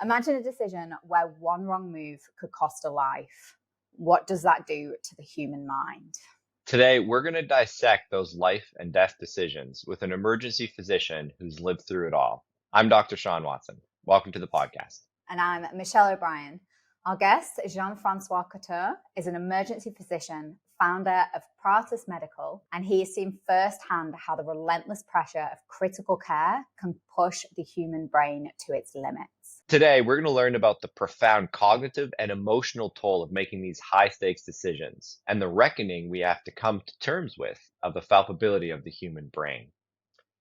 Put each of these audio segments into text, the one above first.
Imagine a decision where one wrong move could cost a life. What does that do to the human mind? Today, we're going to dissect those life and death decisions with an emergency physician who's lived through it all. I'm Dr. Shawn Watson. Welcome to the podcast. And I'm Michelle O'Brien. Our guest, Jean-Francois Couture, is an emergency physician, founder of Pratis Medical, and he has seen firsthand how the relentless pressure of critical care can push the human brain to its limits. Today, we're going to learn about the profound cognitive and emotional toll of making these high-stakes decisions and the reckoning we have to come to terms with of the fallibility of the human brain.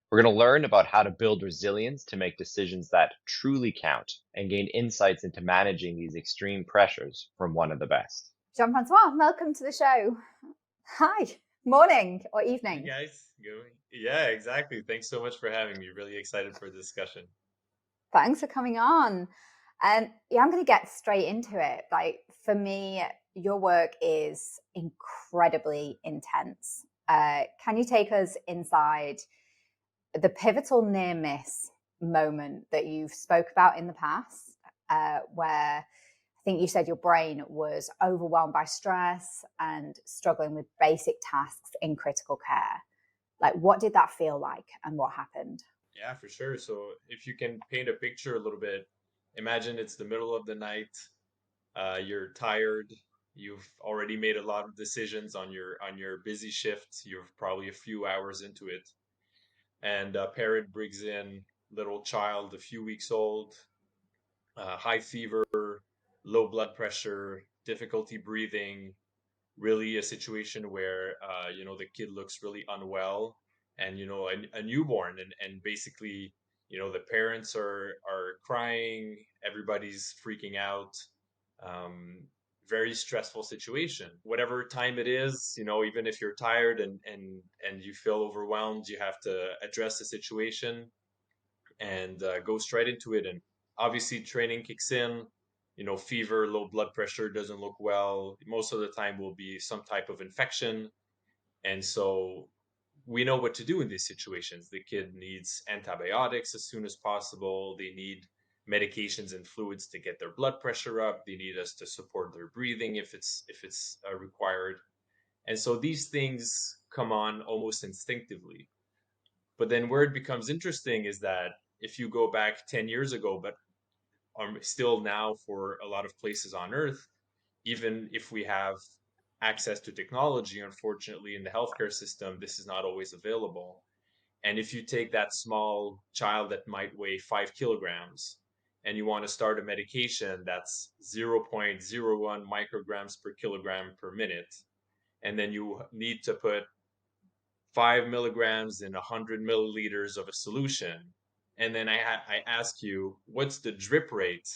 We're going to learn about how to build resilience to make decisions that truly count and gain insights into managing these extreme pressures from one of the best. Jean-Francois, welcome to the show. Hi, morning or evening. Hey guys, yeah, exactly. Thanks so much for having me. Really excited for the discussion. Thanks for coming on. And yeah, I'm going to get straight into it. Like, for me, your work is incredibly intense. Can you take us inside the pivotal near miss moment that you've spoke about in the past, where I think you said your brain was overwhelmed by stress and struggling with basic tasks in critical care? Like, what did that feel like and what happened? Yeah, for sure. So if you can paint a picture a little bit, imagine it's the middle of the night. You're tired. You've already made a lot of decisions on your busy shift. You're probably a few hours into it, and a parent brings in little child, a few weeks old, high fever, low blood pressure, difficulty breathing, really a situation where the kid looks really unwell, and a newborn, and basically the parents are crying, everybody's freaking out. Very stressful situation. Whatever time it is, even if you're tired and you feel overwhelmed, you have to address the situation and go straight into it. And obviously training kicks in. Fever, low blood pressure, doesn't look well. Most of the time will be some type of infection. And so we know what to do in these situations. The kid needs antibiotics as soon as possible. They need medications and fluids to get their blood pressure up. They need us to support their breathing if it's required. And so these things come on almost instinctively. But then where it becomes interesting is that if you go back 10 years ago, but still now for a lot of places on earth, even if we have access to technology, unfortunately in the healthcare system, this is not always available. And if you take that small child that might weigh 5 kilograms and you want to start a medication that's 0.01 micrograms per kilogram per minute, and then you need to put 5 milligrams in 100 milliliters of a solution, and then I ask you, what's the drip rate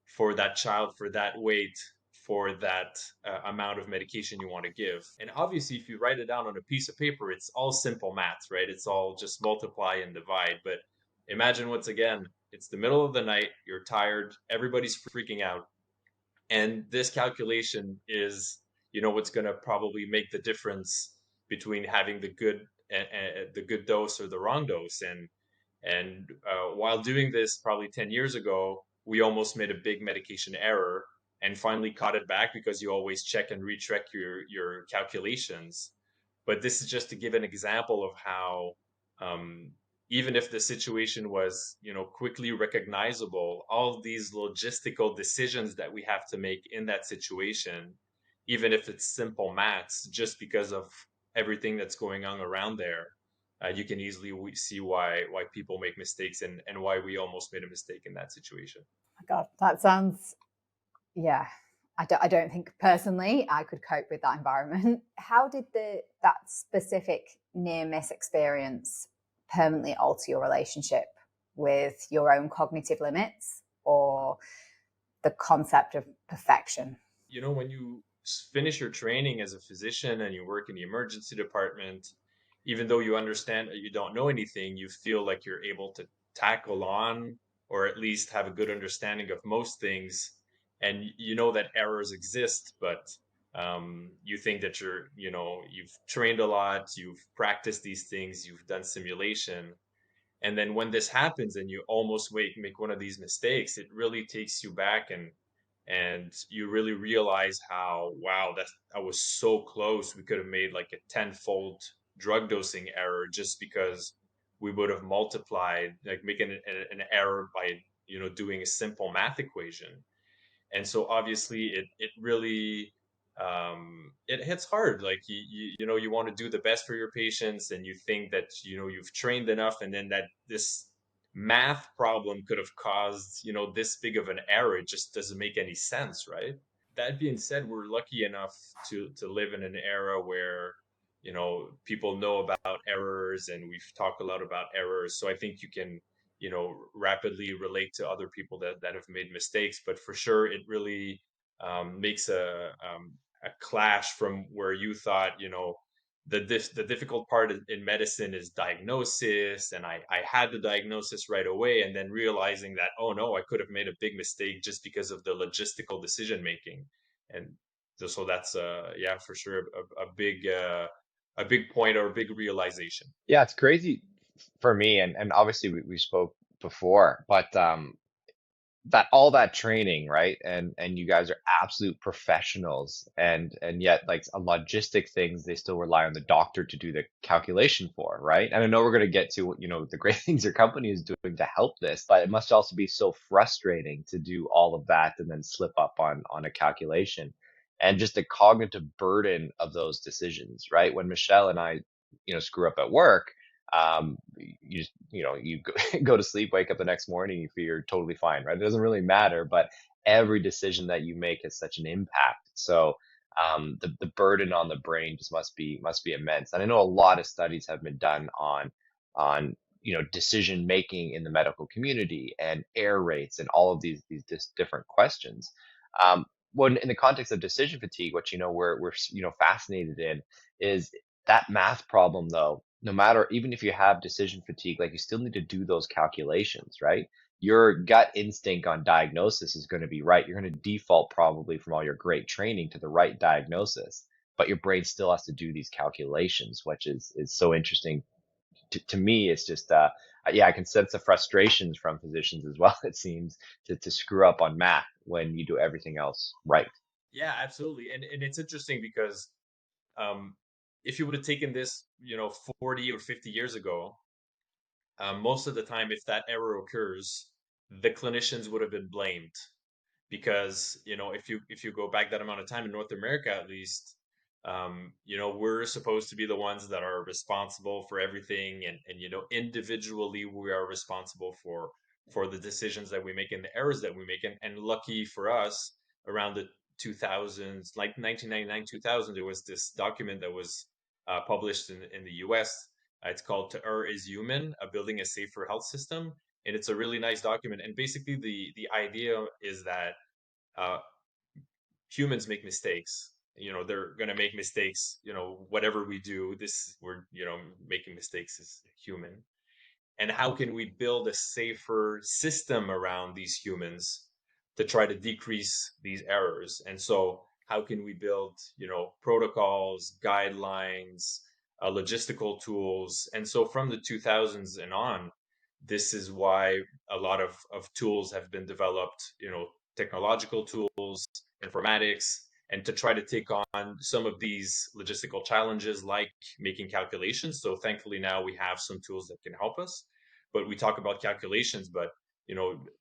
for that child, for that weight, for that amount of medication you want to give? And obviously, if you write it down on a piece of paper, it's all simple math, right? It's all just multiply and divide. But imagine, once again, it's the middle of the night, you're tired, everybody's freaking out. And this calculation is, what's going to probably make the difference between having the good dose or the wrong dose. And while doing this probably 10 years ago, we almost made a big medication error and finally caught it back, because you always check and recheck your calculations. But this is just to give an example of how even if the situation was, quickly recognizable, all of these logistical decisions that we have to make in that situation, even if it's simple maths, just because of everything that's going on around there, you can easily see why people make mistakes, and why we almost made a mistake in that situation. Oh my God, that sounds, yeah. I don't think personally I could cope with that environment. How did that specific near miss experience permanently alter your relationship with your own cognitive limits or the concept of perfection? When you finish your training as a physician and you work in the emergency department, even though you understand that you don't know anything, you feel like you're able to tackle on, or at least have a good understanding of most things. And you know that errors exist, but you think that you've trained a lot, you've practiced these things, you've done simulation. And then when this happens and you almost make one of these mistakes, it really takes you back, and you really realize how, wow, that was so close. We could have made like a tenfold drug dosing error just because we would have multiplied, like making an error by, doing a simple math equation. And so obviously it really, it hits hard. Like you want to do the best for your patients, and you think that you've trained enough, and then that this math problem could have caused this big of an error. It just doesn't make any sense, right? That being said, we're lucky enough to live in an era where people know about errors, and we've talked a lot about errors. So I think you can rapidly relate to other people that have made mistakes. But for sure, it really makes a clash from where you thought the difficult part in medicine is diagnosis, and I had the diagnosis right away, and then realizing that, oh no, I could have made a big mistake just because of the logistical decision making. And so that's yeah, for sure, a big point, or a big realization. Yeah, it's crazy for me, and obviously we spoke before, but that all that training, right? And you guys are absolute professionals, and yet like a logistic things they still rely on the doctor to do the calculation for, right? And I know we're going to get to the great things your company is doing to help this, but it must also be so frustrating to do all of that and then slip up on a calculation, and just the cognitive burden of those decisions, right? When Michelle and I screw up at work, you go to sleep, wake up the next morning, you feel you're totally fine, right? It doesn't really matter, but every decision that you make has such an impact. So the burden on the brain just must be immense. And I know a lot of studies have been done on decision making in the medical community and error rates and all of these different questions. When in the context of decision fatigue, what we're fascinated in is that math problem, though. No matter, even if you have decision fatigue, like you still need to do those calculations, right? Your gut instinct on diagnosis is going to be right. You're going to default probably from all your great training to the right diagnosis, but your brain still has to do these calculations, which is so interesting to me. It's just yeah, I can sense the frustrations from physicians as well, it seems, to screw up on math when you do everything else right. Yeah, absolutely. And it's interesting because um, if you would have taken this 40 or 50 years ago, most of the time, if that error occurs, the clinicians would have been blamed, because if you go back that amount of time in North America, at least, we're supposed to be the ones that are responsible for everything, and individually we are responsible for the decisions that we make and the errors that we make. And lucky for us, around the 2000s, like 1999, 2000, there was this document that was published in the US. It's called "To Err is Human: Building a Safer Health System." And it's a really nice document. And basically, the idea is that uh, humans make mistakes. They're going to make mistakes. Whatever we do, we're making mistakes is human. And how can we build a safer system around these humans to try to decrease these errors? And so how can we build protocols, guidelines, logistical tools? And so from the 2000s and on, this is why a lot of tools have been developed, technological tools, informatics, and to try to take on some of these logistical challenges, like making calculations. So thankfully now we have some tools that can help us. But we talk about calculations, but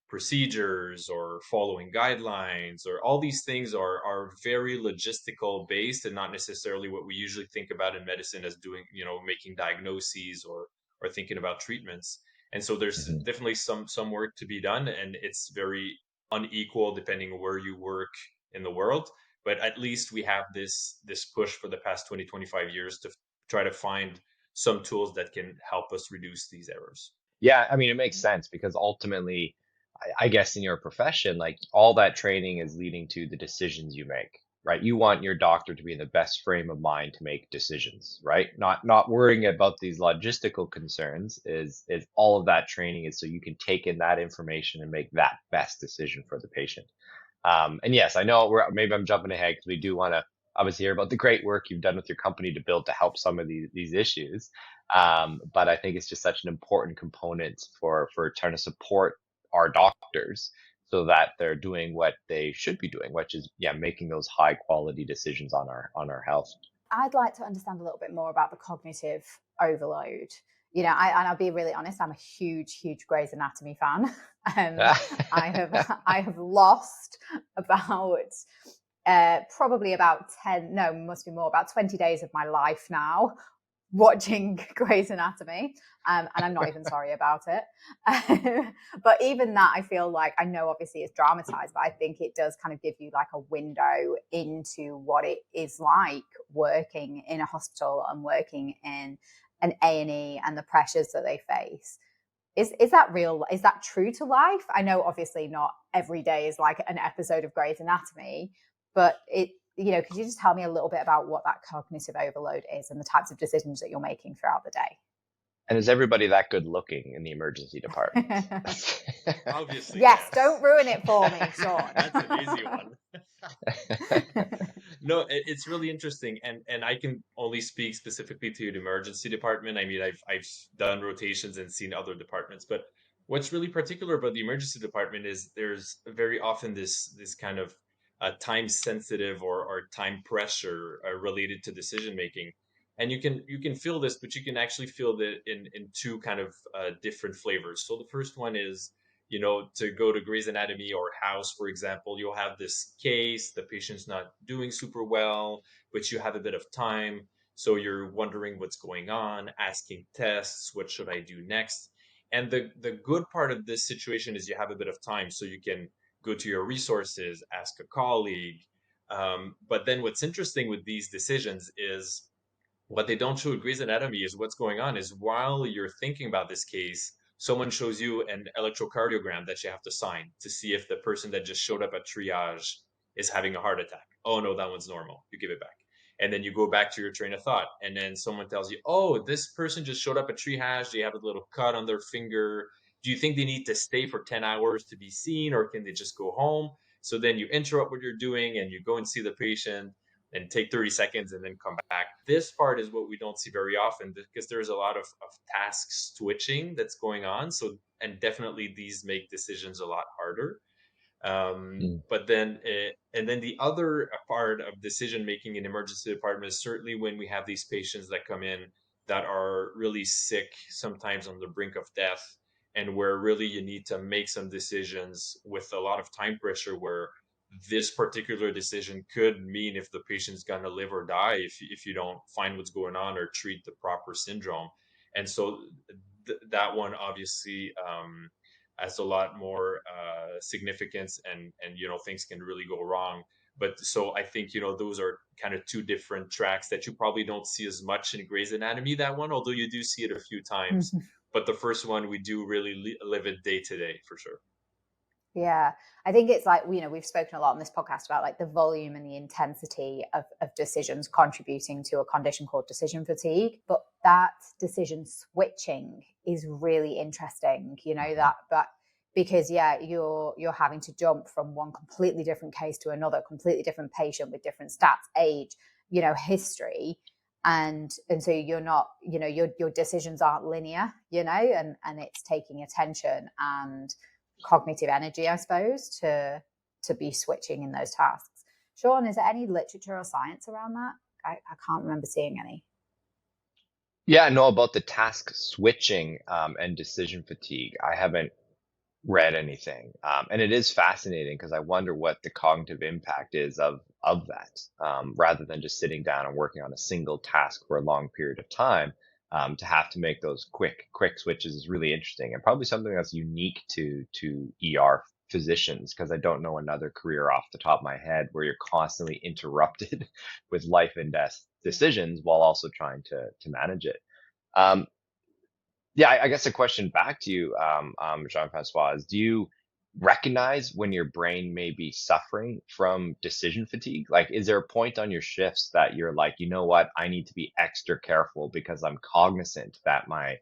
procedures or following guidelines, or all these things are very logistical based, and not necessarily what we usually think about in medicine as doing, making diagnoses or thinking about treatments. And so there's Mhm. definitely some work to be done, and it's very unequal depending on where you work in the world. But at least we have this push for the past 20-25 years to try to find some tools that can help us reduce these errors. Yeah, I mean, it makes sense because ultimately, I guess in your profession, like all that training is leading to the decisions you make, right? You want your doctor to be in the best frame of mind to make decisions, right? Not worrying about these logistical concerns. Is all of that training is so you can take in that information and make that best decision for the patient. And yes, I know maybe I'm jumping ahead because we do want to obviously hear about the great work you've done with your company to build to help some of these issues. But I think it's just such an important component for trying to support our doctors so that they're doing what they should be doing, which is, yeah, making those high quality decisions on our health. I'd like to understand a little bit more about the cognitive overload. And I'll be really honest, I'm a huge Grey's Anatomy fan. I have lost about probably about 10, no, must be more, about 20 days of my life now watching Grey's Anatomy, and I'm not even sorry about it. But even that, I feel like, I know obviously it's dramatized, but I think it does kind of give you like a window into what it is like working in a hospital and working in an A&E and the pressures that they face. Is that real? Is that true to life? I know obviously not every day is like an episode of Grey's Anatomy, but could you just tell me a little bit about what that cognitive overload is and the types of decisions that you're making throughout the day? And is everybody that good looking in the emergency department? Obviously, yes. Don't ruin it for me, Shawn. That's an easy one. No, it's really interesting, and I can only speak specifically to the emergency department. I mean, I've done rotations and seen other departments, but what's really particular about the emergency department is there's very often this kind of time sensitive or time pressure related to decision making, and you can feel this, but you can actually feel that in two kind of different flavors. So the first one is, to go to Grey's Anatomy or House, for example, you'll have this case, the patient's not doing super well, but you have a bit of time. So you're wondering what's going on, asking tests, what should I do next? And the good part of this situation is you have a bit of time, so you can go to your resources, ask a colleague. But then what's interesting with these decisions is what they don't show at Grey's Anatomy is what's going on is while you're thinking about this case, someone shows you an electrocardiogram that you have to sign to see if the person that just showed up at triage is having a heart attack. Oh no, that one's normal. You give it back. And then you go back to your train of thought. And then someone tells you, oh, this person just showed up at triage. They have a little cut on their finger. Do you think they need to stay for 10 hours to be seen, or can they just go home? So then you interrupt what you're doing and you go and see the patient and take 30 seconds and then come back. This part is what we don't see very often because there's a lot of task switching that's going on. So, and definitely these make decisions a lot harder. But then, and then the other part of decision making in emergency department is certainly when we have these patients that come in that are really sick, sometimes on the brink of death, and where really you need to make some decisions with a lot of time pressure where this particular decision could mean if the patient's going to live or die if you don't find what's going on or treat the proper syndrome. And so that one obviously has a lot more significance, and things can really go wrong. But so I think those are kind of two different tracks that you probably don't see as much in Grey's Anatomy, that one, although you do see it a few times. But the first one we do really live it day to day for sure. Yeah, I think it's like, we've spoken a lot on this podcast about like the volume and the intensity of decisions contributing to a condition called decision fatigue. But that decision switching is really interesting, that because you're having to jump from one completely different case to another, completely different patient with different stats, age, history. And so you're not, your decisions aren't linear, and it's taking attention and cognitive energy, I suppose, to be switching in those tasks. Shawn, is there any literature or science around that? I can't remember seeing any. Yeah, I know about the task switching and decision fatigue. I haven't read anything, and it is fascinating because I wonder what the cognitive impact is of that, rather than just sitting down and working on a single task for a long period of time. To have to make those quick switches is really interesting, and probably something that's unique to ER physicians, because I don't know another career off the top of my head where you're constantly interrupted with life and death decisions while also trying to manage it. Um, yeah, I guess a question back to you, Jean-Francois, is do you recognize when your brain may be suffering from decision fatigue? Like, is there a point on your shifts that you're like, you know what, I need to be extra careful because I'm cognizant that my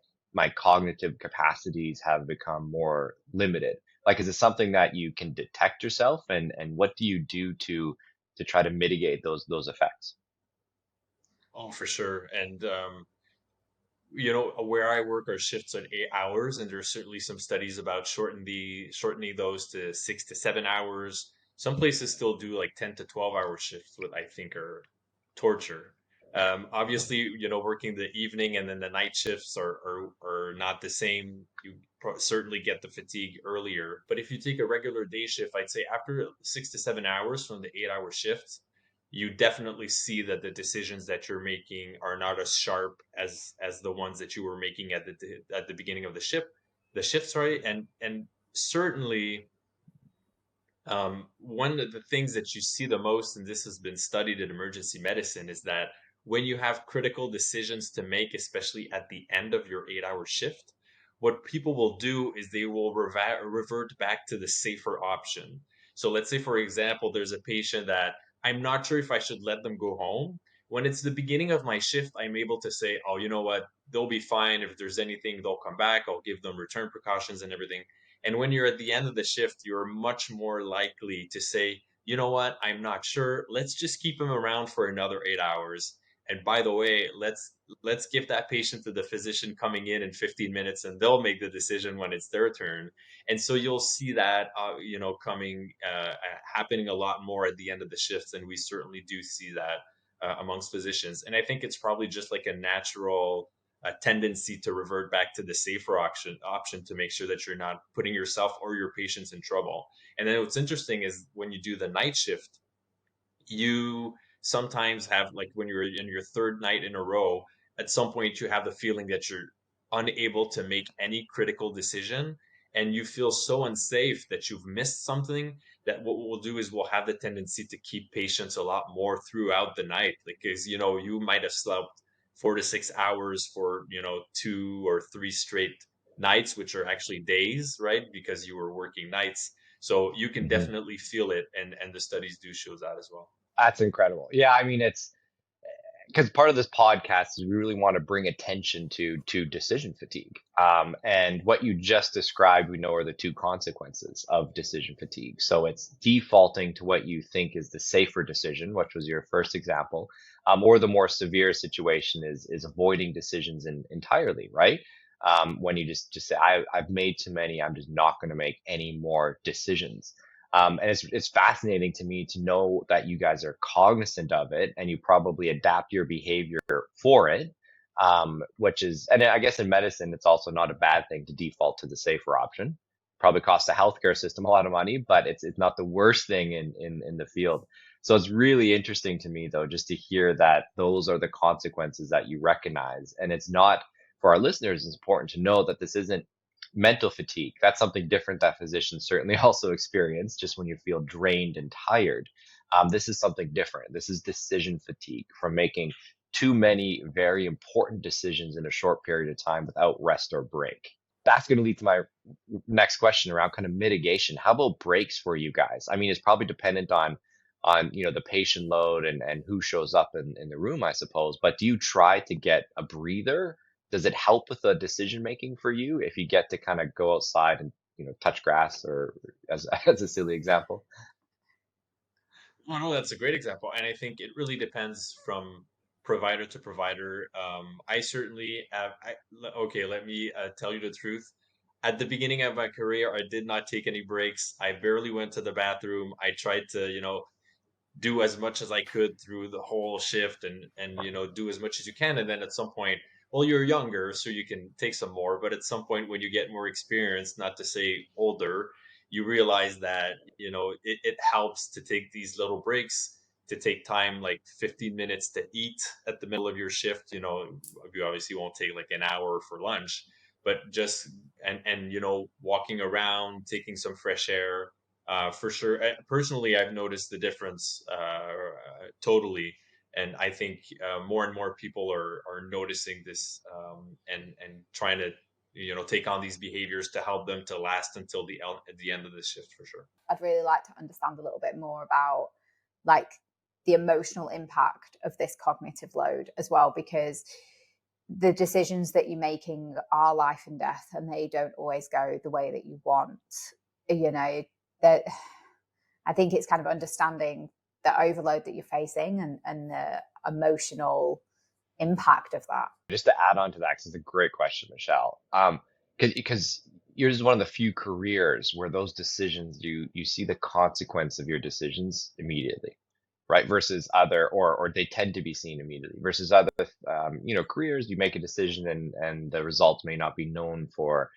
cognitive capacities have become more limited? Like, is it something that you can detect yourself, and what do you do to to try to mitigate those effects? Oh, for sure. And where I work, our shifts at 8 hours, and there's certainly some studies about shortening those to 6 to 7 hours. Some places still do like 10 to 12 hour shifts, what I think are torture. Obviously, working the evening and then the night shifts are not the same. You certainly get the fatigue earlier, but if you take a regular day shift, I'd say after 6 to 7 hours from the 8 hour shift, you definitely see that the decisions that you're making are not as sharp as the ones that you were making at the beginning of the shift, sorry. And certainly, one of the things that you see the most, and this has been studied in emergency medicine, is that when you have critical decisions to make, especially at the end of your 8 hour shift, what people will do is they will revert back to the safer option. So let's say, for example, there's a patient that I'm not sure if I should let them go home. When it's the beginning of my shift, I'm able to say, oh, you know what? They'll be fine. If there's anything, they'll come back. I'll give them return precautions and everything. And when you're at the end of the shift, you're much more likely to say, you know what, I'm not sure. Let's just keep him around for another 8 hours. And by the way, let's give that patient to the physician coming in 15 minutes, and they'll make the decision when it's their turn. And so you'll see that, coming, happening a lot more at the end of the shifts. And we certainly do see that amongst physicians. And I think it's probably just like a natural tendency to revert back to the safer option to make sure that you're not putting yourself or your patients in trouble. And then what's interesting is when you do the night shift, you sometimes have, like when you're in your third night in a row, at some point you have the feeling that you're unable to make any critical decision, and you feel so unsafe that you've missed something, that what we'll do is we'll have the tendency to keep patients a lot more throughout the night, because you might have slept 4 to 6 hours for 2 or 3 straight nights, which are actually days, right? Because you were working nights. So you can Mhm. definitely feel it, and the studies do show that as well. That's incredible. Yeah, I mean, it's because part of this podcast is we really want to bring attention to decision fatigue. And what you just described, we know are the two consequences of decision fatigue. So it's defaulting to what you think is the safer decision, which was your first example, or the more severe situation is avoiding decisions entirely, right? When you just say, I've made too many, I'm just not going to make any more decisions. And it's fascinating to me to know that you guys are cognizant of it and you probably adapt your behavior for it, which is, and I guess in medicine, it's also not a bad thing to default to the safer option. Probably costs the healthcare system a lot of money, but it's not the worst thing in the field. So it's really interesting to me, though, just to hear that those are the consequences that you recognize. And it's not, for our listeners, it's important to know that this isn't mental fatigue. That's something different that physicians certainly also experience, just when you feel drained and tired. This is something different. This is decision fatigue from making too many very important decisions in a short period of time without rest or break. That's going to lead to my next question around kind of mitigation. How about breaks for you guys? I mean, it's probably dependent on the patient load and who shows up in the room, I suppose. But do you try to get a breather? Does it help with the decision making for you if you get to kind of go outside and touch grass, or as as a silly example? Oh, no, that's a great example. And I think it really depends from provider to provider. I certainly have, okay, let me tell you the truth. At the beginning of my career, I did not take any breaks. I barely went to the bathroom. I tried to, do as much as I could through the whole shift, and do as much as you can. And then at some point, well, you're younger, so you can take some more. But at some point, when you get more experience, not to say older, you realize that it helps to take these little breaks, to take time like 15 minutes to eat at the middle of your shift. You obviously won't take like an hour for lunch, but just and walking around, taking some fresh air, for sure. Personally, I've noticed the difference totally, and I think more and more people are noticing this, and trying to take on these behaviors to help them to last until the end of the shift, for sure. I'd really like to understand a little bit more about like the emotional impact of this cognitive load as well, because the decisions that you're making are life and death, and they don't always go the way that you want. That I think it's kind of understanding the overload that you're facing and the emotional impact of that? Just to add on to that, 'cause it's a great question, Michelle. Because yours is one of the few careers where those decisions, you see the consequence of your decisions immediately, right? Versus other, or they tend to be seen immediately. Versus other, careers, you make a decision and the results may not be known for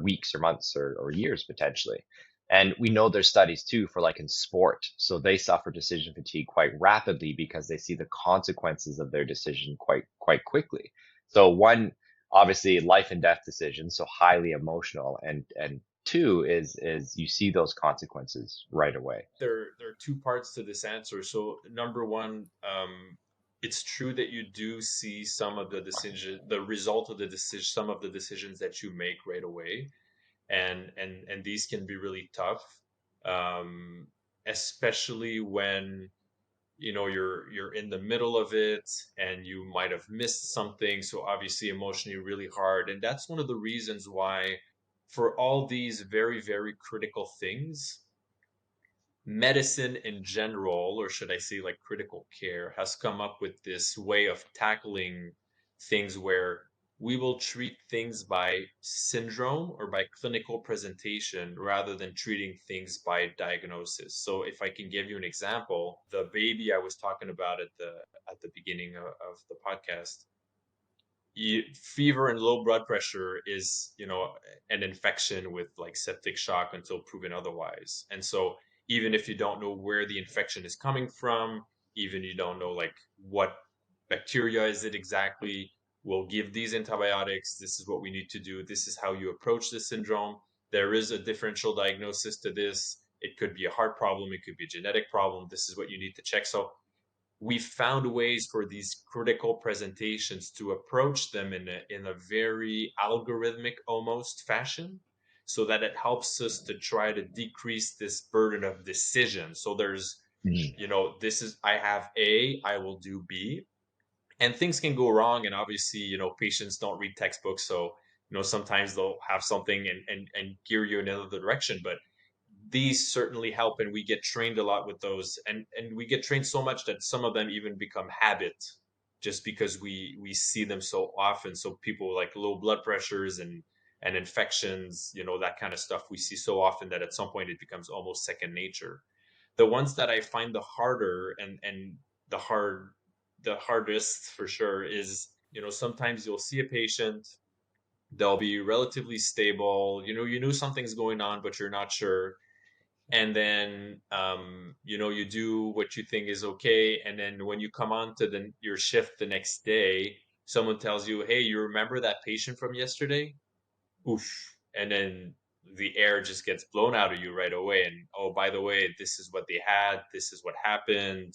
weeks or months or years potentially. And we know there's studies too for like in sport. So they suffer decision fatigue quite rapidly because they see the consequences of their decision quite quickly. So one, obviously life and death decisions, so highly emotional, and two is you see those consequences right away. There are two parts to this answer. So number one, it's true that you do see some of the result of the decision, some of the decisions that you make right away, and these can be really tough, um, especially when you're in the middle of it and you might have missed something. So obviously emotionally really hard, and that's one of the reasons why for all these very, very critical things, medicine in general, or should I say like critical care, has come up with this way of tackling things where we will treat things by syndrome or by clinical presentation rather than treating things by diagnosis. So if I can give you an example, the baby I was talking about at the beginning of the podcast, fever and low blood pressure is an infection with like septic shock until proven otherwise. And so even if you don't know where the infection is coming from, even you don't know like what bacteria is it exactly, we'll give these antibiotics. This is what we need to do. This is how you approach this syndrome. There is a differential diagnosis to this. It could be a heart problem, it could be a genetic problem. This is what you need to check. So we found ways for these critical presentations to approach them in a very algorithmic almost fashion, so that it helps us to try to decrease this burden of decision. So there's, Mhm. this is, I have A, I will do B, and things can go wrong. And obviously, patients don't read textbooks. So, sometimes they'll have something and gear you in another direction. But these certainly help, and we get trained a lot with those, and we get trained so much that some of them even become habit, just because we see them so often. So people like low blood pressures and infections, that kind of stuff we see so often that at some point it becomes almost second nature. The ones that I find the harder and the hard the hardest for sure is, sometimes you'll see a patient, they'll be relatively stable, you know something's going on but you're not sure, and then you do what you think is okay, and then when you come on to your shift the next day, someone tells you, hey, you remember that patient from yesterday? Oof. And then the air just gets blown out of you right away, and oh, by the way, this is what they had, this is what happened,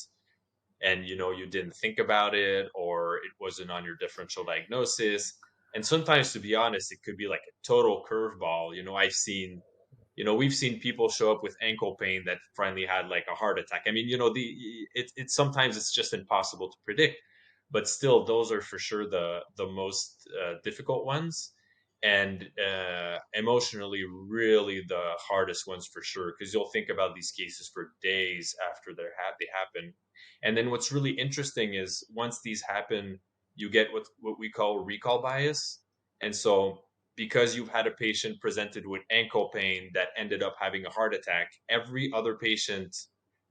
and you didn't think about it, or it wasn't on your differential diagnosis. And sometimes, to be honest, it could be like a total curveball. We've seen people show up with ankle pain that finally had like a heart attack. I mean, it's sometimes it's just impossible to predict, but still, those are for sure the most difficult ones, and emotionally, really the hardest ones for sure, because you'll think about these cases for days after they happen. And then what's really interesting is once these happen, you get what we call recall bias, and so because you've had a patient presented with ankle pain that ended up having a heart attack, every other patient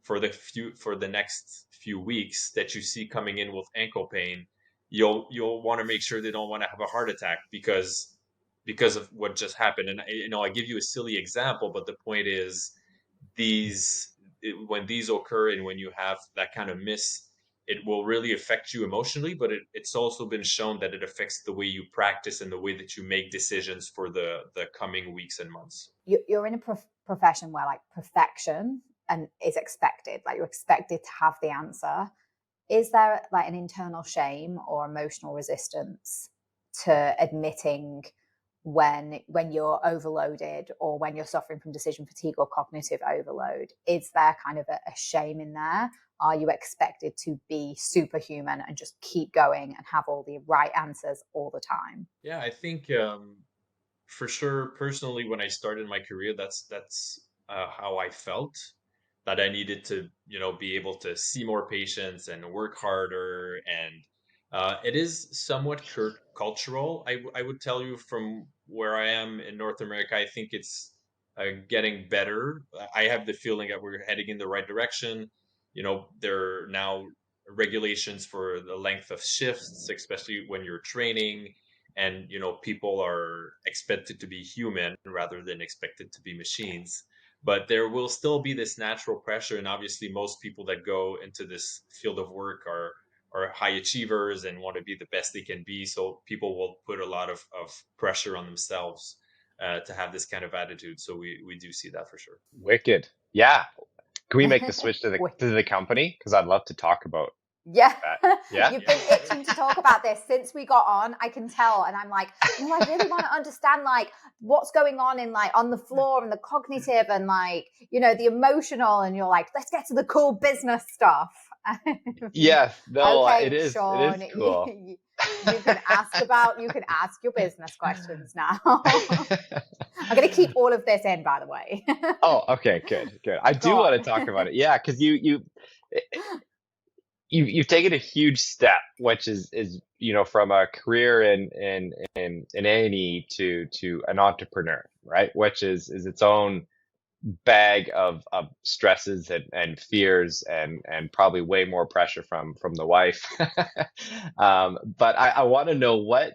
for the next few weeks that you see coming in with ankle pain, you'll want to make sure they don't want to have a heart attack because of what just happened. And I give you a silly example, but the point is, when these occur and when you have that kind of miss, it will really affect you emotionally, but it's also been shown that it affects the way you practice and the way that you make decisions for the coming weeks and months. You're in a profession where like perfection and is expected, like you're expected to have the answer. Is there like an internal shame or emotional resistance to admitting when you're overloaded or when you're suffering from decision fatigue or cognitive overload? Is there kind of a shame in there? Are you expected to be superhuman and just keep going and have all the right answers all the time? Yeah, I think for sure, personally, when I started my career, that's how I felt. that I needed to, be able to see more patients and work harder. And it is somewhat cultural. I would tell you from where I am in North America, I think it's getting better. I have the feeling that we're heading in the right direction. There are now regulations for the length of shifts, especially when you're training. And, people are expected to be human rather than expected to be machines, but there will still be this natural pressure. And obviously most people that go into this field of work are high achievers and want to be the best they can be, so people will put a lot of pressure on themselves to have this kind of attitude. So we do see that for sure. Wicked. Yeah. Can we make the switch to Wait. the company? Because I'd love to talk about Yeah, that. Yeah. you've been itching to talk about this since we got on. I can tell, and I'm like, no, I really want to understand like what's going on in like on the floor and the cognitive and like the emotional. And you're like, let's get to the cool business stuff. Yes. No, Okay, it is. It is Shawn, cool. you can ask your business questions now. I'm going to keep all of this in, by the way. Oh, okay, good, good. I Go do want to on. talk about it. Yeah, because you've taken a huge step, which is from a career in A&E to an entrepreneur, right? Which is its own bag of stresses and fears and probably way more pressure from the wife. But I want to know what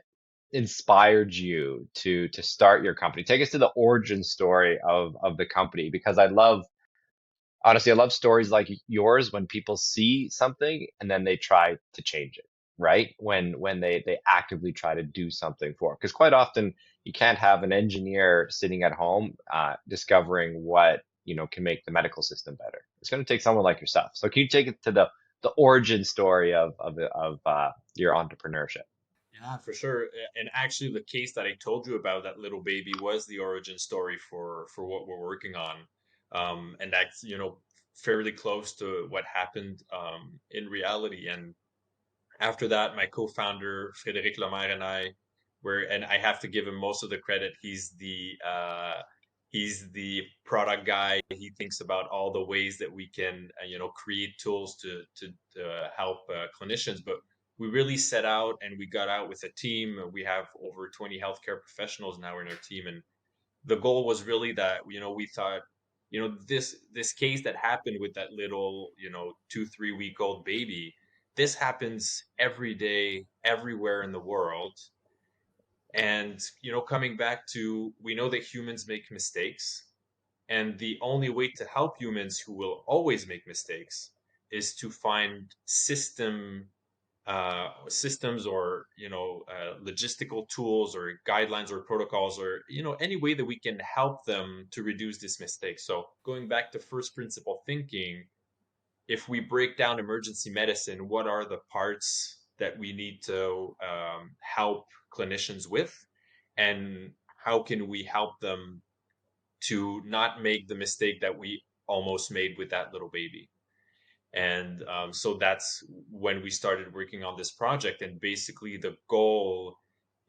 inspired you to start your company. Take us to the origin story of the company, because honestly, I love stories like yours when people see something and then they try to change it, right? When they actively try to do something for it. Because quite often you can't have an engineer sitting at home discovering what can make the medical system better. It's going to take someone like yourself. So can you take it to the origin story of your entrepreneurship? Yeah, for sure. And actually, the case that I told you about, that little baby, was the origin story for what we're working on. And that's, fairly close to what happened in reality. And after that, my co-founder Frédéric Lemaire and I and I have to give him most of the credit. He's the product guy. He thinks about all the ways that we can create tools to help clinicians. But we really set out and we got out with a team. We have over 20 healthcare professionals now in our team, and the goal was really that we thought this case that happened with that little 2-3 week old baby, this happens every day everywhere in the world. And coming back to, we know that humans make mistakes, and the only way to help humans who will always make mistakes is to find systems, or logistical tools or guidelines or protocols, or any way that we can help them to reduce this mistake. So going back to first principle thinking, if we break down emergency medicine, what are the parts that we need to help clinicians with, and how can we help them to not make the mistake that we almost made with that little baby? And so that's when we started working on this project. And basically, the goal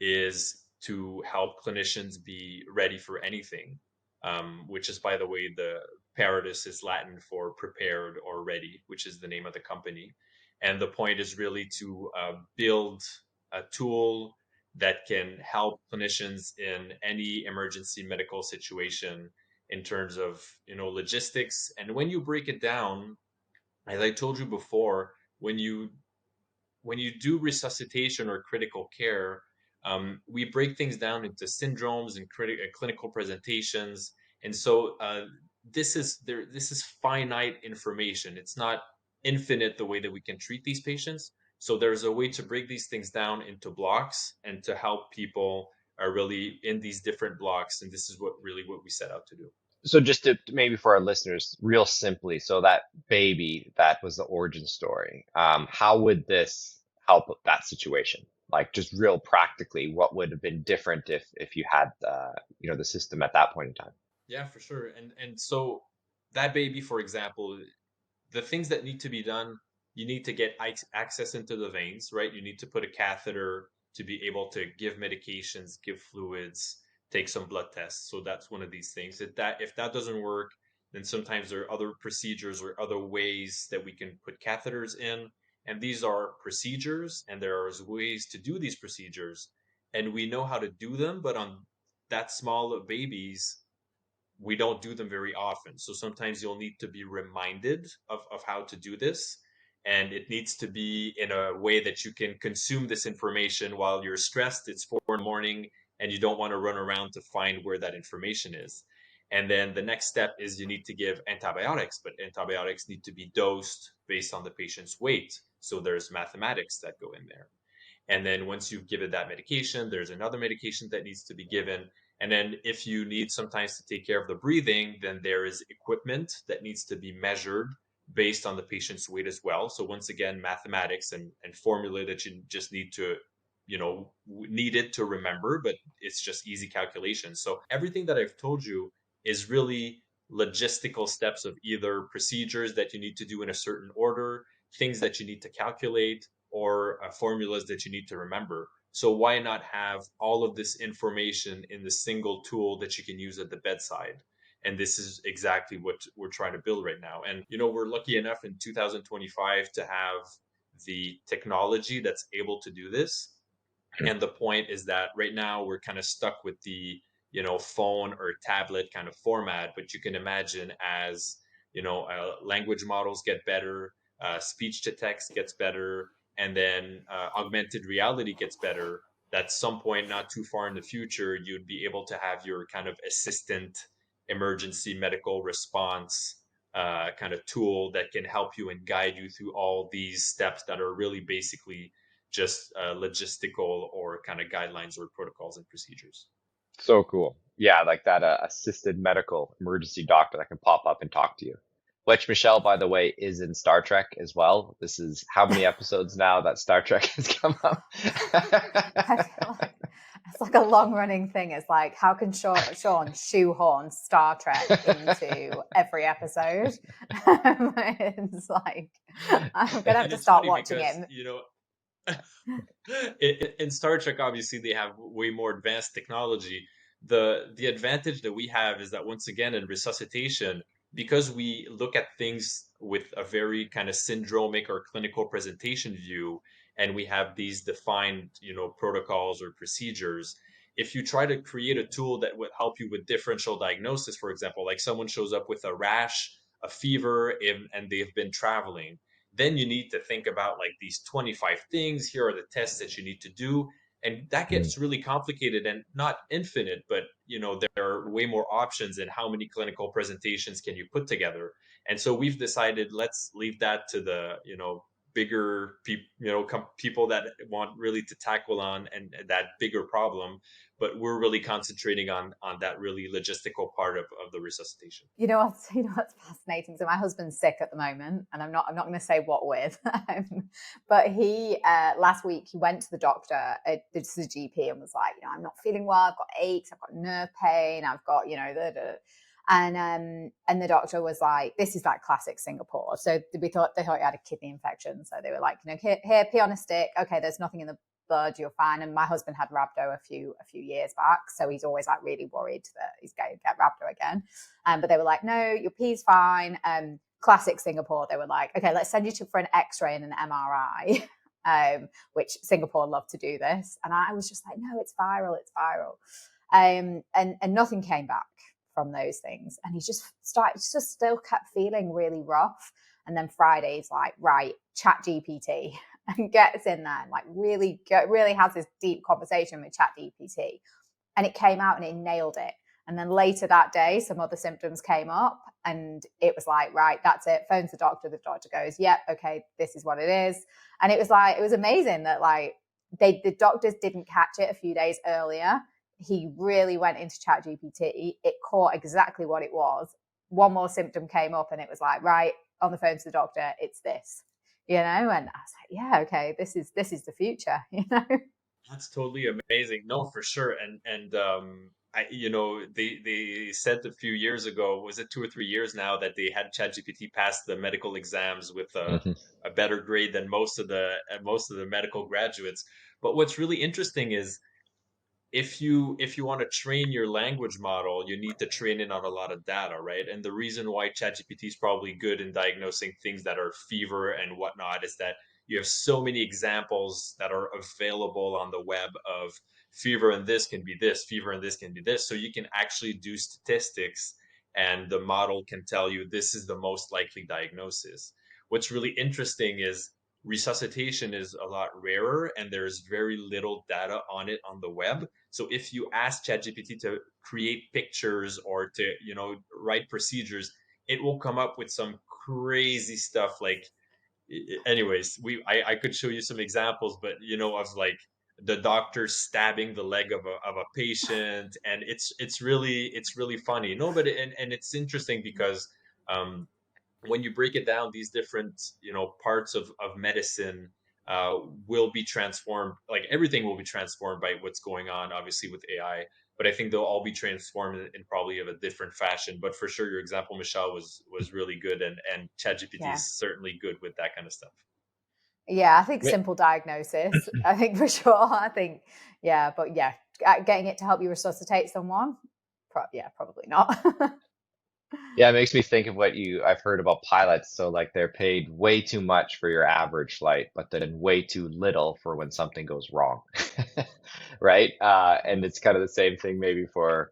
is to help clinicians be ready for anything, which is, by the way, the Paratus is Latin for prepared or ready, which is the name of the company. And the point is really to build a tool that can help clinicians in any emergency medical situation in terms of logistics. And when you break it down, as I told you before, when you do resuscitation or critical care, we break things down into syndromes and clinical presentations. And so this is finite information. It's not infinite the way that we can treat these patients. So there's a way to break these things down into blocks and to help people are really in these different blocks. And this is what we set out to do. So just to maybe for our listeners, real simply, so that baby, that was the origin story. How would this help that situation? Like just real practically, what would have been different if you had the system at that point in time? Yeah, for sure. And so that baby, for example, the things that need to be done, you need to get access into the veins, right? You need to put a catheter to be able to give medications, give fluids, take some blood tests. So that's one of these things. If that doesn't work, Then sometimes there are other procedures or other ways that we can put catheters in. And these are procedures, and there are ways to do these procedures. And we know how to do them, but on that small of babies, we don't do them very often. So sometimes you'll need to be reminded of how to do this. And it needs to be in a way that you can consume this information while you're stressed. It's 4 in the morning and you don't want to run around to find where that information is. And then the next step is you need to give antibiotics, but antibiotics need to be dosed based on the patient's weight. So there's mathematics that go in there. And then once you've given that medication, there's another medication that needs to be given. And then if you need sometimes to take care of the breathing, then there is equipment that needs to be measured based on the patient's weight as well. So once again, mathematics and formula that you just need to, need it to remember, but it's just easy calculations. So everything that I've told you is really logistical steps of either procedures that you need to do in a certain order, things that you need to calculate, or formulas that you need to remember. So why not have all of this information in the single tool that you can use at the bedside? And this is exactly what we're trying to build right now. And we're lucky enough in 2025 to have the technology that's able to do this. And the point is that right now we're kind of stuck with the phone or tablet kind of format, but you can imagine as language models get better, speech to text gets better, and then augmented reality gets better, at some point not too far in the future you'd be able to have your kind of assistant emergency medical response kind of tool that can help you and guide you through all these steps that are really basically just logistical or kind of guidelines or protocols and procedures. So cool. Yeah, like that assisted medical emergency doctor that can pop up and talk to you. Which Michelle, by the way, is in Star Trek as well. This is how many episodes now that Star Trek has come up? I feel like it's like a long running thing. It's like, how can Shawn shoehorn Star Trek into every episode? It's like, I'm going to have And to it's start funny watching because, him. in Star Trek, obviously they have way more advanced technology. The advantage that we have is that once again in resuscitation, because we look at things with a very kind of syndromic or clinical presentation view, and we have these defined, protocols or procedures. If you try to create a tool that would help you with differential diagnosis, for example, like someone shows up with a rash, a fever, and they've been traveling, then you need to think about like these 25 things. Here are the tests that you need to do. And that Mm. gets really complicated and not infinite, but there are way more options in how many clinical presentations can you put together. And so we've decided let's leave that to the bigger people, people that want really to tackle on and that bigger problem. But we're really concentrating on that really logistical part of the resuscitation. What's fascinating. So my husband's sick at the moment, and I'm not going to say what with, but he last week he went to the doctor, this is a GP, and was like, I'm not feeling well. I've got aches, I've got nerve pain, I've got and the doctor was like, this is like classic Singapore. So they thought he had a kidney infection. So they were like, here, pee on a stick. Okay, there's nothing in the blood, you're fine. And my husband had rhabdo a few years back, so he's always like really worried that he's going to get rhabdo again. But they were like, no, your pee's fine. Classic Singapore. They were like, okay, let's send you for an X-ray and an MRI. Which Singapore love to do this, and I was just like, no, it's viral, and nothing came back from those things, and he just still kept feeling really rough. And then Friday's like, right, chat GPT, and gets in there and like really has this deep conversation with chat GPT, and it came out and it nailed it. And then later that day, some other symptoms came up, and it was like, right, that's it. Phones the doctor. The doctor goes, yep, okay, this is what it is. And it was amazing that like the doctors didn't catch it a few days earlier. He really went into chat GPT. It caught exactly what it was. One more symptom came up, and it was like, right, on the phone to the doctor, it's this, and I was like, yeah, okay, this is the future. That's totally amazing. No, for sure. And they said a few years ago, was it 2 or 3 years now, that they had ChatGPT pass the medical exams with Mhm. a better grade than most of the medical graduates. But what's really interesting is if you want to train your language model, you need to train it on a lot of data, right? And the reason why ChatGPT is probably good in diagnosing things that are fever and whatnot is that you have so many examples that are available on the web of fever and this can be this, fever and this can be this. So you can actually do statistics and the model can tell you this is the most likely diagnosis. What's really interesting is resuscitation is a lot rarer and there's very little data on it on the web. So if you ask ChatGPT to create pictures or to, write procedures, it will come up with some crazy stuff. Like, anyways, I could show you some examples, but of like the doctor stabbing the leg of a patient, and it's really funny. No, but and it's interesting because um when you break it down, these different parts of medicine uh, will be transformed. Like everything will be transformed by what's going on, obviously with AI. But I think they'll all be transformed in probably of a different fashion. But for sure, your example, Michelle, was really good, and ChatGPT Yeah. is certainly good with that kind of stuff. Yeah, I think Wait, simple diagnosis. I think for sure. I think, yeah, but yeah, getting it to help you resuscitate someone, probably not. yeah, it makes me think of what I've heard about pilots. So like they're paid way too much for your average flight, but then way too little for when something goes wrong. Right? And it's kind of the same thing maybe for,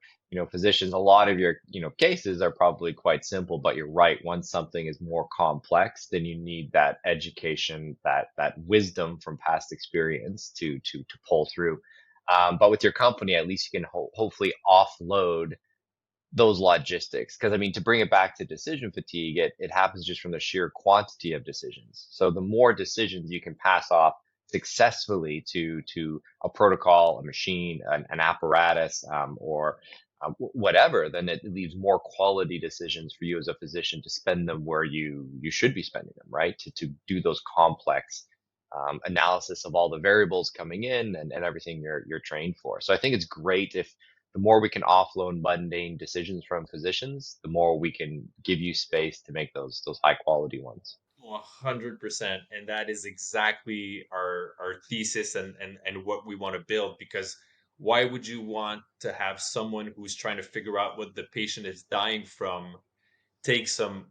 physicians. A lot of your, cases are probably quite simple, but you're right. Once something is more complex, then you need that education, that wisdom from past experience to pull through. But with your company, at least you can hopefully offload those logistics. Because I mean, to bring it back to decision fatigue, it happens just from the sheer quantity of decisions. So the more decisions you can pass off successfully to a protocol, a machine, an apparatus, or whatever, then it leaves more quality decisions for you as a physician to spend them where you should be spending them, right? To do those complex analysis of all the variables coming in and everything you're trained for. So I think it's great if the more we can offload mundane decisions from physicians, the more we can give you space to make those high quality ones. 100%. And that is exactly our thesis and what we want to build. Because why would you want to have someone who's trying to figure out what the patient is dying from take some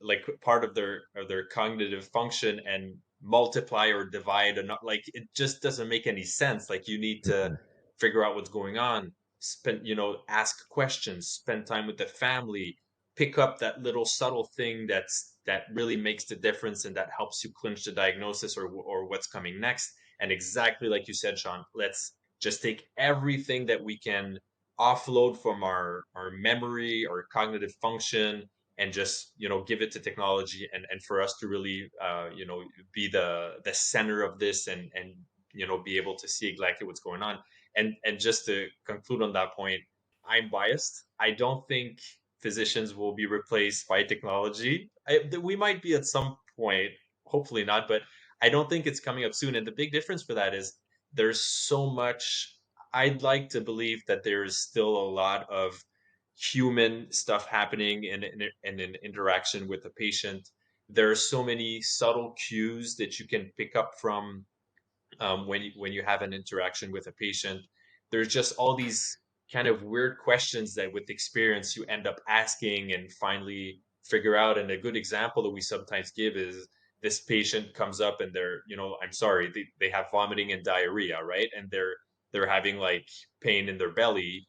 like part of their cognitive function and multiply or divide, and not like it just doesn't make any sense. Like you need to Mhm. figure out what's going on, spend, ask questions, spend time with the family, pick up that little subtle thing that really makes the difference and that helps you clinch the diagnosis or what's coming next. And exactly like you said, Shawn, let's just take everything that we can offload from our memory or cognitive function and just give it to technology, and for us to really be the center of this, and be able to see exactly what's going on. And just to conclude on that point, I'm biased. I don't think physicians will be replaced by technology. We might be at some point, hopefully not, but I don't think it's coming up soon. And the big difference for that is there's so much. I'd like to believe that there is still a lot of human stuff happening in an interaction with the patient. There are so many subtle cues that you can pick up from when you have an interaction with a patient. There's just all these kind of weird questions that with experience you end up asking and finally figure out. And a good example that we sometimes give is this patient comes up and they're, I'm sorry, they have vomiting and diarrhea, right? And they're having like pain in their belly,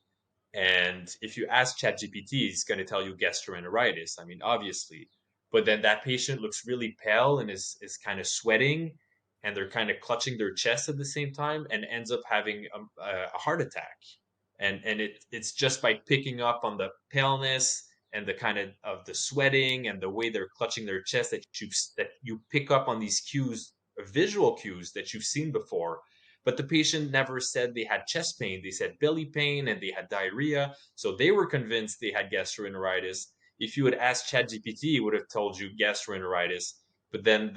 and if you ask ChatGPT, it's going to tell you gastroenteritis. I mean, obviously. But then that patient looks really pale and is kind of sweating, and they're kind of clutching their chest at the same time, and ends up having a heart attack. And it's just by picking up on the paleness and the kind of the sweating and the way they're clutching their chest that you pick up on these cues, visual cues that you've seen before. But the patient never said they had chest pain. They said belly pain and they had diarrhea. So they were convinced they had gastroenteritis. If you had asked ChatGPT, it would have told you gastroenteritis. But then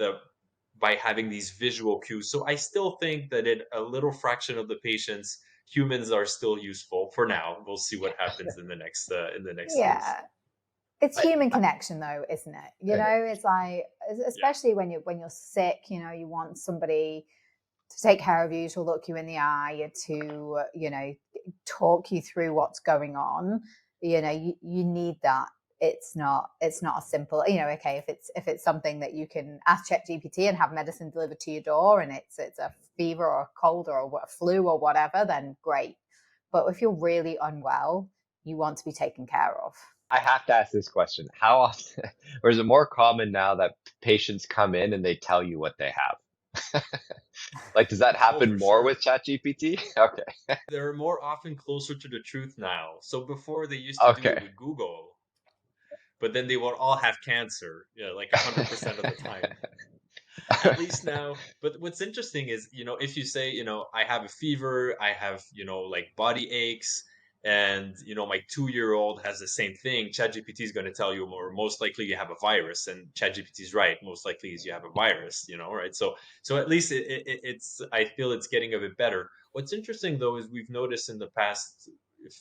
by having these visual cues. So I still think that in a little fraction of the patients, humans are still useful for now. We'll see what happens in the next years. Yeah. It's I, human I, connection though, isn't it? Yeah. It's like, Yeah. especially when you're sick, you want somebody to take care of you, to look you in the eye, to, talk you through what's going on. You need that. It's not a simple, okay, if it's something that you can ask ChatGPT and have medicine delivered to your door, and it's a fever or a cold or a flu or whatever, then great. But if you're really unwell, you want to be taken care of. I have to ask this question. How often, or is it more common now that patients come in and they tell you what they have? Like, does that Oh, happen for more sure. with ChatGPT? Okay. They're more often closer to the truth now. So before they used to do it Okay. with Google, but then they would all have cancer, like 100% of the time. At least now. But what's interesting is, if you say, I have a fever, I have, like body aches, and my 2-year-old has the same thing, ChatGPT is going to tell you more. Most likely you have a virus, and ChatGPT is right. Most likely is you have a virus, right? So at least it's. I feel it's getting a bit better. What's interesting though is we've noticed in the past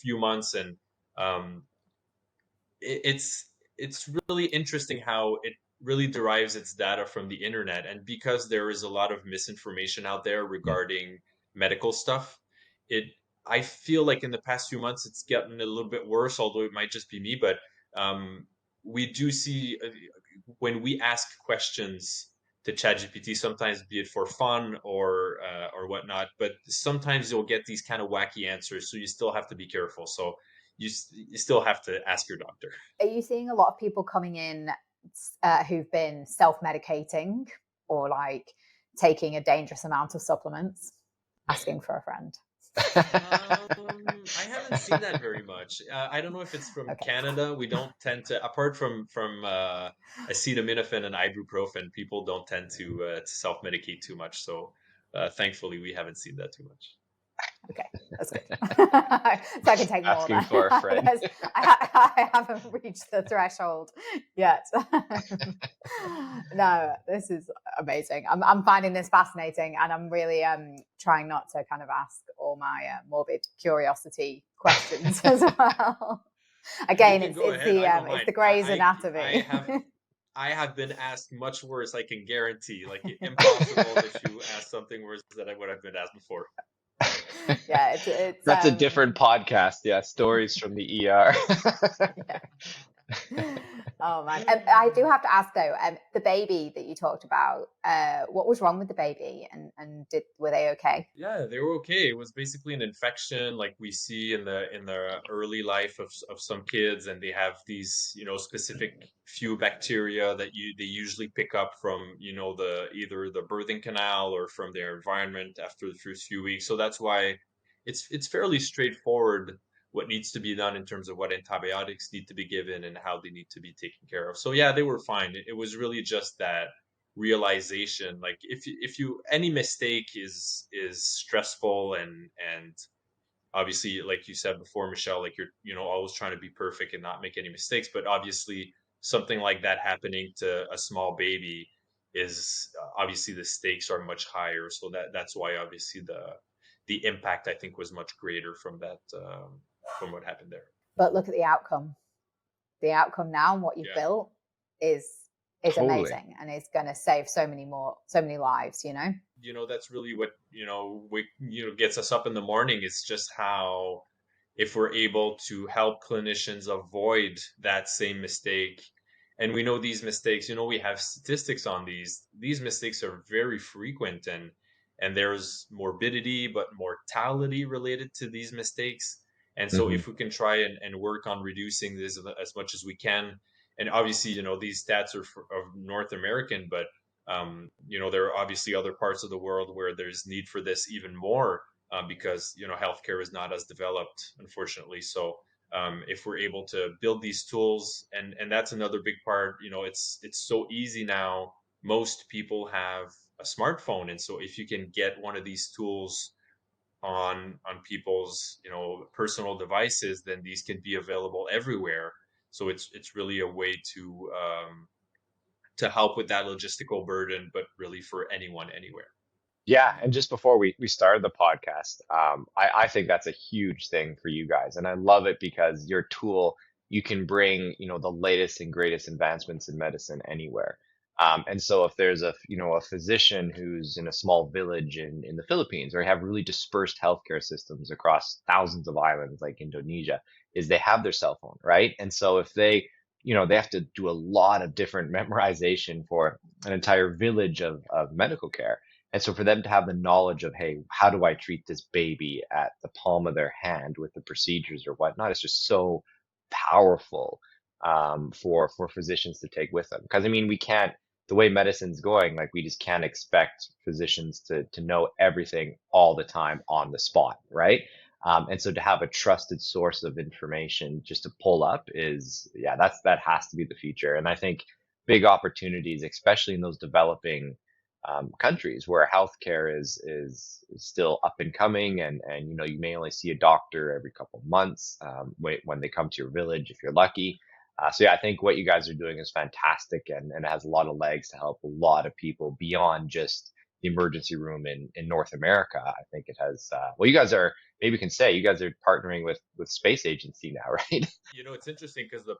few months, and um, it's really interesting how it really derives its data from the internet, and because there is a lot of misinformation out there regarding medical stuff, it I feel like in the past few months it's gotten a little bit worse, although it might just be me. But um, we do see when we ask questions to ChatGPT, sometimes be it for fun or whatnot, but sometimes you'll get these kind of wacky answers, so you still have to be careful. So you still have to ask your doctor. Are you seeing a lot of people coming in who've been self-medicating or like taking a dangerous amount of supplements, asking for a friend? I haven't seen that very much. I don't know if it's from Okay. Canada. We don't tend to, apart from acetaminophen and ibuprofen, people don't tend to self-medicate too much. So thankfully, we haven't seen that too much. Okay, that's good. So I can take more Asking then. for a friend. I haven't reached the threshold yet. No, this is amazing. I'm finding this fascinating, and I'm really trying not to kind of ask all my morbid curiosity questions as well. You Again, can go it's ahead. I don't it's mind. the Grey's Anatomy. I have been asked much worse. I can guarantee, like impossible if you ask something worse than I would have been asked before. Yeah, it's That's a different podcast. Yeah, stories from the ER. yeah. Oh man, I do have to ask though. The baby that you talked about, what was wrong with the baby, and were they okay? Yeah, they were okay. It was basically an infection like we see in the early life of some kids, and they have these, specific few bacteria that they usually pick up from, the either the birthing canal or from their environment after the first few weeks. So that's why it's fairly straightforward what needs to be done in terms of what antibiotics need to be given and how they need to be taken care of. So yeah, they were fine. It was really just that realization, like if you any mistake is stressful, and obviously, like you said before, Michelle, like you're, always trying to be perfect and not make any mistakes, but obviously something like that happening to a small baby is obviously the stakes are much higher, so that's why obviously the impact, I think, was much greater from that, from what happened there. But look at the outcome. The outcome now and what you've Yeah. built is Totally. amazing, and it's going to save so many lives. That's really what, gets us up in the morning. It's just how, if we're able to help clinicians avoid that same mistake, and we know these mistakes, we have statistics on these mistakes are very frequent, and there's morbidity but mortality related to these mistakes. And so Hmm. if we can try and work on reducing this as much as we can, and obviously, these stats are of North American, but there are obviously other parts of the world where there's need for this even more, because healthcare is not as developed, unfortunately. So if we're able to build these tools, and that's another big part, it's so easy now. Most people have a smartphone, and so if you can get one of these tools on people's personal devices, then these can be available everywhere. So it's really a way to help with that logistical burden, but really for anyone, anywhere. Yeah, and just before we started the podcast, I think that's a huge thing for you guys, and I love it because your tool, you can bring the latest and greatest advancements in medicine anywhere. And so if there's a physician who's in a small village in the Philippines, or have really dispersed healthcare systems across thousands of islands like Indonesia, is they have their cell phone, right? And so if they have to do a lot of different memorization for an entire village of medical care. And so for them to have the knowledge of, hey, how do I treat this baby at the palm of their hand with the procedures or whatnot, it's just so powerful for physicians to take with them. Because I mean, we can't, the way medicine's going, like we just can't expect physicians to know everything all the time on the spot, right? And so to have a trusted source of information just to pull up is, yeah, that has to be the future. And I think big opportunities, especially in those developing countries where healthcare is still up and coming, and you may only see a doctor every couple of months when they come to your village if you're lucky. So yeah, I think what you guys are doing is fantastic, and it has a lot of legs to help a lot of people beyond just the emergency room in North America. I think it has. Well, you guys are, maybe we can say you guys are partnering with space agency now, right? It's interesting because the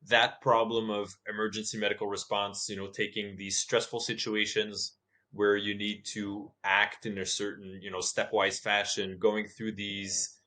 that problem of emergency medical response, taking these stressful situations where you need to act in a certain, stepwise fashion, going through these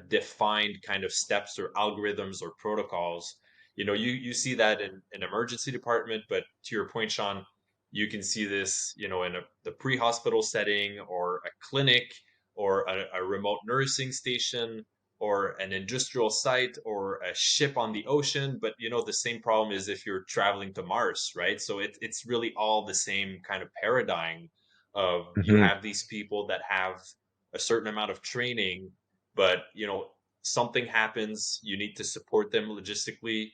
defined kind of steps or algorithms or protocols. You see that in an emergency department, but to your point, Sean, you can see this, in the pre-hospital setting or a clinic or a remote nursing station or an industrial site or a ship on the ocean. But the same problem is if you're traveling to Mars, right? So it's really all the same kind of paradigm of you Hmm. have these people that have a certain amount of training, but something happens, you need to support them logistically.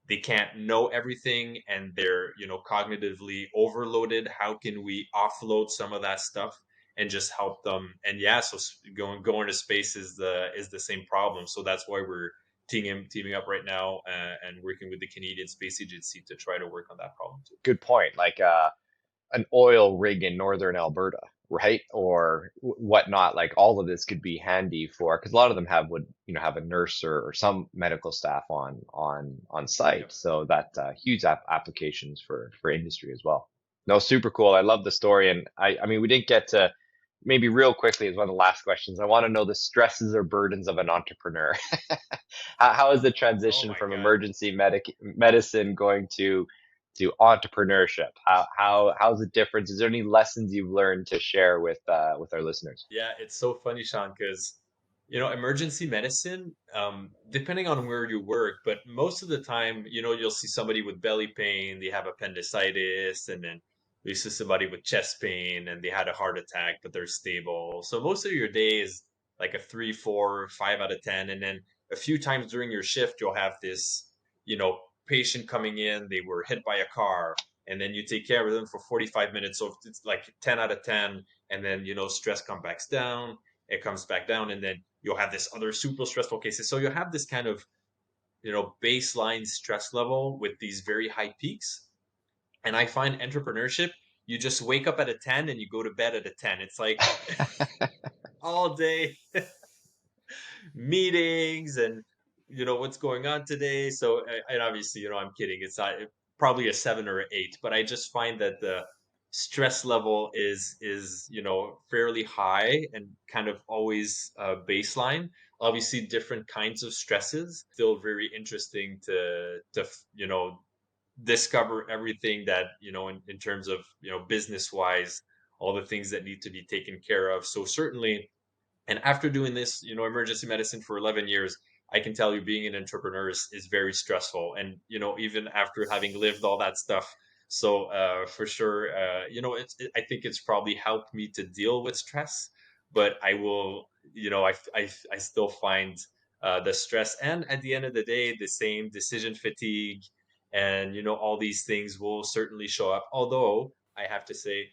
They can't know everything and they're cognitively overloaded. How can we offload some of that stuff and just help them? And yeah, so going to space is the same problem. So that's why we're teaming up right now, and working with the Canadian Space Agency to try to work on that problem too. Good point. Like an oil rig in northern Alberta, right? Or whatnot. Like all of this could be handy for, because a lot of them have a nurse or some medical staff on Yep. site. So that huge applications for industry as well. No, super cool. I love the story, and I mean we didn't get to, maybe real quickly as one of the last questions. I want to know the stresses or burdens of an entrepreneur. How is the Oh transition my from God. medicine going to entrepreneurship? How's the difference? Is there any lessons you've learned to share with our listeners? Yeah, it's so funny, Sean, because emergency medicine, depending on where you work, but most of the time, you'll see somebody with belly pain, they have appendicitis, and then you see somebody with chest pain and they had a heart attack, but they're stable. So most of your day is like a 3, 4, 5 out of 10. And then a few times during your shift, you'll have this, patient coming in, they were hit by a car, and then you take care of them for 45 minutes. So it's like 10 out of 10. And then stress comes back down, and then you'll have this other super stressful cases. So you'll have this kind of baseline stress level with these very high peaks. And I find entrepreneurship, you just wake up at a 10 and you go to bed at a 10. It's like all day meetings and what's going on today. So and obviously I'm kidding, it's not probably a 7 or an 8, but I just find that the stress level is fairly high and kind of always baseline. Obviously different kinds of stresses, still very interesting to discover everything that in terms of business wise, all the things that need to be taken care of. So certainly, and after doing this, emergency medicine for 11 years, I can tell you being an entrepreneur is very stressful. And, even after having lived all that stuff. So, for sure, I think it's probably helped me to deal with stress, but I will, I still find the stress, and at the end of the day, the same decision fatigue and, all these things will certainly show up. Although I have to say,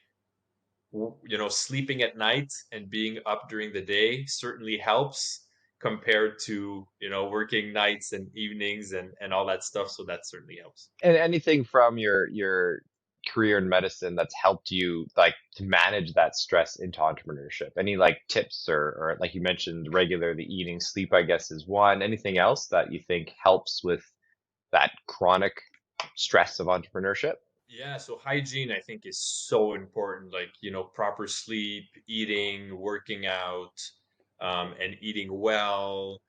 sleeping at night and being up during the day certainly helps compared to, working nights and evenings and all that stuff. So that certainly helps. And anything from your career in medicine that's helped you like to manage that stress into entrepreneurship? Any like tips or like you mentioned, regularly eating, sleep, I guess is one. Anything else that you think helps with that chronic stress of entrepreneurship? Yeah, so hygiene I think is so important. Like, proper sleep, eating, working out, and eating well.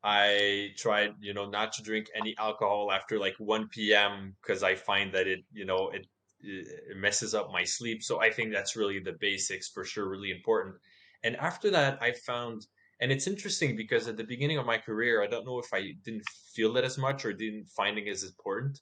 I tried, not to drink any alcohol after like 1 p.m. because I find that it messes up my sleep. So I think that's really the basics for sure, really important. And after that, I found, and it's interesting because at the beginning of my career, I don't know if I didn't feel it as much or didn't find it as important,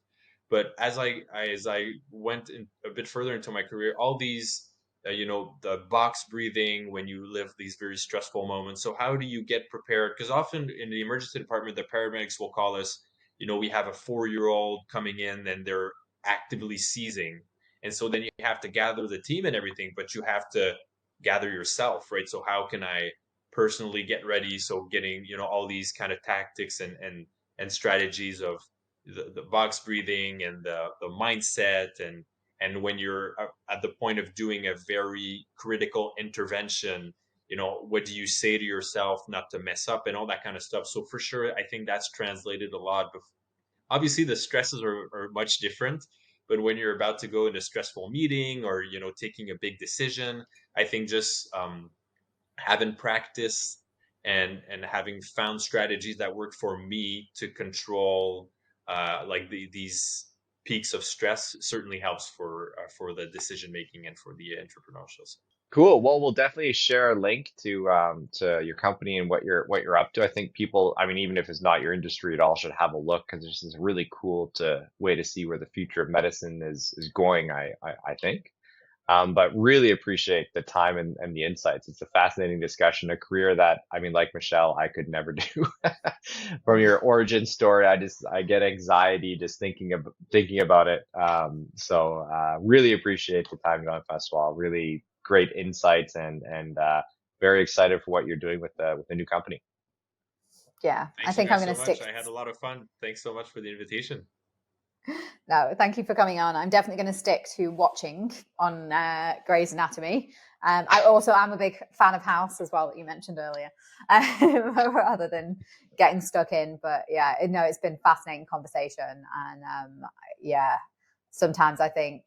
but as I went in a bit further into my career, all these the box breathing when you live these very stressful moments. So how do you get prepared? Because often in the emergency department, the paramedics will call us. We have a 4-year-old coming in and they're actively seizing, and so then you have to gather the team and everything, but you have to gather yourself, right? So how can I personally get ready? So getting all these kind of tactics and strategies of the box breathing and the mindset, and when you're at the point of doing a very critical intervention, what do you say to yourself not to mess up and all that kind of stuff. So for sure, I think that's translated a lot. Obviously the stresses are much different, but when you're about to go in a stressful meeting or taking a big decision, I think just having practice and having found strategies that work for me to control like these peaks of stress certainly helps for the decision making and for the entrepreneurial side. Cool. Well, we'll definitely share a link to your company and what you're up to. I think people, I mean, even if it's not your industry at all, should have a look because this is a really cool way to see where the future of medicine is going. I think. But really appreciate the time and the insights. It's a fascinating discussion, a career that, I mean, like Michelle, I could never do. From your origin story, I get anxiety just thinking about it. Really appreciate the time, Jean-Francois. Really great insights and very excited for what you're doing with the new company. Yeah, I Thanks you think I'm guys going so to much. stick. I had a lot of fun. Thanks so much for the invitation. No, thank you for coming on. I'm definitely going to stick to watching on Grey's Anatomy. I also am a big fan of House as well, that you mentioned earlier, rather than getting stuck in. But yeah, no, it's been fascinating conversation. And yeah, sometimes I think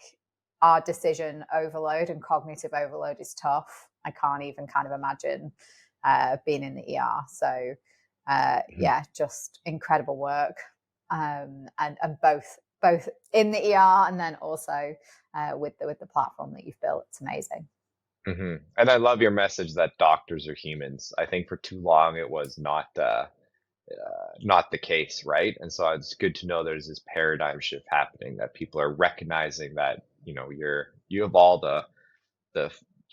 our decision overload and cognitive overload is tough. I can't even kind of imagine being in the ER. So yeah, just incredible work. And both in the ER and then also with the platform that you've built. It's amazing. And I love your message that doctors are humans. I think for too long it was not the case, right? And so it's good to know there's this paradigm shift happening that people are recognizing that you have all the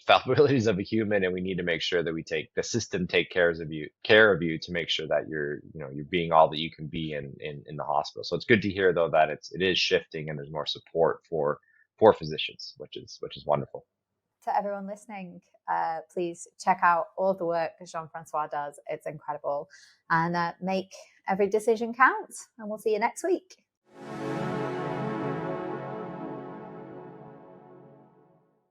fallibilities of a human, and we need to make sure that we take the system take care of you to make sure that you're being all that you can be in the hospital. So it's good to hear though that it is shifting and there's more support for physicians, which is wonderful. To everyone listening, please check out all of the work that Jean-Francois does. It's incredible. And make every decision count. And we'll see you next week.